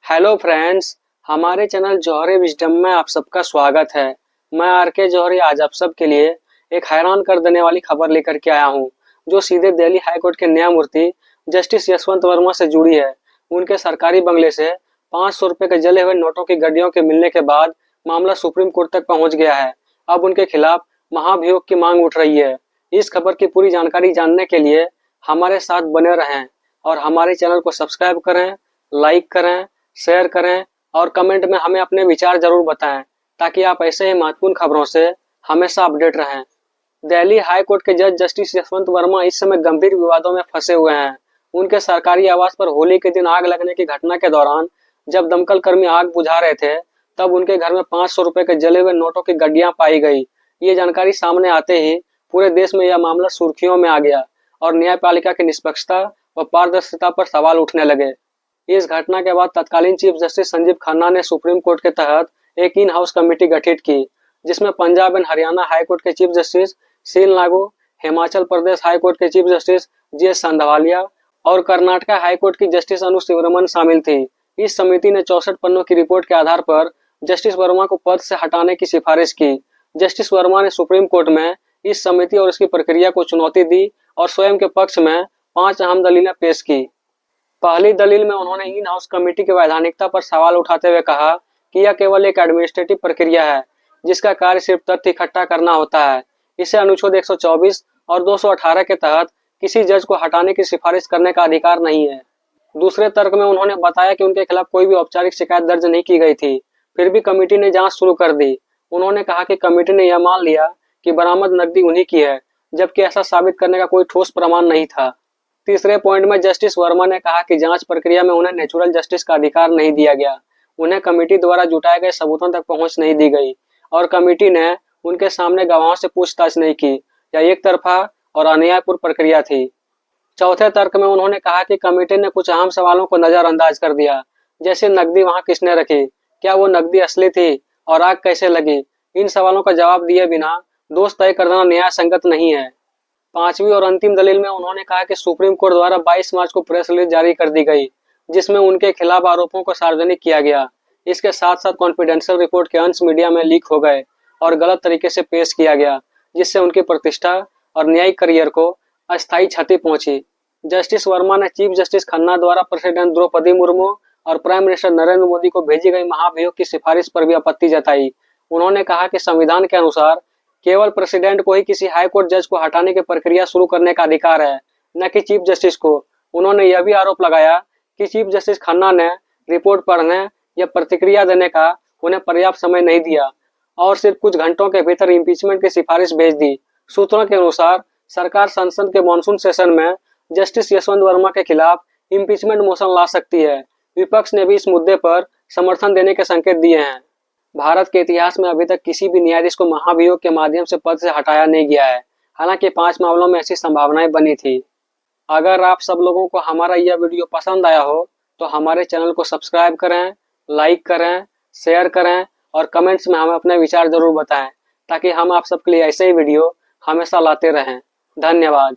Hello friends, हमारे channel जौहरी wisdom में आप सबका स्वागत है। मैं आर के जौहरी आज आप सब के लिए एक हैरान कर देने वाली खबर लेकर के आया हूं, जो सीधे दिल्ली हाईकोर्ट के न्यायमूर्ति जस्टिस यशवंत वर्मा से जुड़ी है। उनके सरकारी बंगले से 500 रुपए के जले हुए नोटों की गड्डियों के मिलने के बाद मामला सुप्रीम कोर्ट तक पहुंच गया है। अब उनके खिलाफ महाभियोग की मांग उठ रही है। इस खबर की पूरी जानकारी जानने के लिए हमारे साथ बने रहें और हमारे चैनल को सब्सक्राइब करें, लाइक करें, शेयर करें और कमेंट में हमें अपने विचार जरूर बताएं, ताकि आप ऐसे ही महत्वपूर्ण खबरों से हमेशा अपडेट रहें। दिल्ली हाई कोर्ट के जज जस्टिस यशवंत वर्मा इस समय गंभीर विवादों में फंसे हुए हैं। उनके सरकारी आवास पर होली के दिन आग लगने की घटना के दौरान जब दमकल कर्मी आग बुझा रहे थे, तब उनके घर में 500 रुपए के जले हुए नोटों की गड्डियां पाई गई। ये जानकारी सामने आते ही पूरे देश में यह मामला सुर्खियों में आ गया और न्यायपालिका की निष्पक्षता व पारदर्शिता पर सवाल उठने लगे। इस घटना के बाद तत्कालीन चीफ जस्टिस संजीव खन्ना ने सुप्रीम कोर्ट के तहत एक इन हाउस कमेटी गठित की, जिसमें Punjab and Haryana high court के चीफ जस्टिस शील नागू, हिमाचल प्रदेश हाई कोर्ट के चीफ जस्टिस जी.एस. सांधवालिया और कर्नाटका हाई कोर्ट की जस्टिस अनु शिवरमन शामिल थी। इस समिति ने 64 पन्नों की रिपोर्ट के आधार पर जस्टिस वर्मा को पद से हटाने की सिफारिश की। जस्टिस वर्मा ने सुप्रीम कोर्ट में इस समिति और इसकी प्रक्रिया को चुनौती दी और स्वयं के पक्ष में 5 अहम दलीलें पेश की। पहली दलील में उन्होंने इन हाउस कमेटी की वैधानिकता पर सवाल उठाते हुए कहा कि यह केवल एक एडमिनिस्ट्रेटिव प्रक्रिया है, जिसका कार्य सिर्फ तथ्य इकट्ठा करना होता है। इसे अनुच्छेद 124 और 218 के तहत किसी जज को हटाने की सिफारिश करने का अधिकार नहीं है। दूसरे तर्क में उन्होंने बताया कि उनके खिलाफ कोई भी औपचारिक शिकायत दर्ज नहीं की गई थी, फिर भी कमेटी ने जांच शुरू कर दी। उन्होंने कहा कि कमेटी ने यह मान लिया कि बरामद नकदी उन्हीं की है, जबकि ऐसा साबित करने का कोई ठोस प्रमाण नहीं था। तीसरे पॉइंट में जस्टिस वर्मा ने कहा कि जांच प्रक्रिया में उन्हें नेचुरल जस्टिस का अधिकार नहीं दिया गया। उन्हें कमेटी द्वारा जुटाए गए सबूतों तक पहुंच नहीं दी गई और कमेटी ने उनके सामने गवाहों से पूछताछ नहीं की। यह एक तरफा और अन्यायपूर्ण प्रक्रिया थी। चौथे तर्क में उन्होंने कहा कि कमेटी ने कुछ अहम सवालों को नजरअंदाज कर दिया, जैसे नकदी वहां किसने रखी, क्या वो नकदी असली थी और आग कैसे लगी। इन सवालों का जवाब दिए बिना दोष तय करना न्याय संगत नहीं है। पांचवी और अंतिम दलील में उन्होंने कहा कि सुप्रीम कोर्ट द्वारा 22 मार्च को प्रेस रिलीज जारी कर दी गई, जिसमें उनके खिलाफ आरोपों को सार्वजनिक किया गया। इसके साथ साथ कॉन्फिडेंशियल रिपोर्ट के अंश मीडिया में लीक हो गए और गलत तरीके से पेश किया गया, जिससे उनकी प्रतिष्ठा और न्यायिक करियर को अस्थायी क्षति पहुंची। जस्टिस वर्मा ने चीफ जस्टिस खन्ना द्वारा प्रेसिडेंट द्रौपदी मुर्मू और प्राइम मिनिस्टर नरेंद्र मोदी को भेजी गई महाभियोग की सिफारिश पर भी आपत्ति जताई। उन्होंने कहा कि संविधान के अनुसार केवल प्रेसिडेंट को ही किसी हाई कोर्ट जज को हटाने की प्रक्रिया शुरू करने का अधिकार है, न कि चीफ जस्टिस को। उन्होंने यह भी आरोप लगाया कि चीफ जस्टिस खन्ना ने रिपोर्ट पढ़ने या प्रतिक्रिया देने का उन्हें पर्याप्त समय नहीं दिया और सिर्फ कुछ घंटों के भीतर इम्पीचमेंट की सिफारिश भेज दी। सूत्रों के अनुसार सरकार संसद के मॉनसून सेशन में जस्टिस यशवंत वर्मा के खिलाफ इम्पीचमेंट मोशन ला सकती है। विपक्ष ने भी इस मुद्दे पर समर्थन देने के संकेत दिए हैं। भारत के इतिहास में अभी तक किसी भी न्यायाधीश को महाभियोग के माध्यम से पद से हटाया नहीं गया है, हालांकि 5 मामलों में ऐसी संभावनाएं बनी थी। अगर आप सब लोगों को हमारा यह वीडियो पसंद आया हो तो हमारे चैनल को सब्सक्राइब करें, लाइक करें, शेयर करें और कमेंट्स में हमें अपने विचार जरूर बताएं, ताकि हम आप सबके लिए ऐसे ही वीडियो हमेशा लाते रहें। धन्यवाद।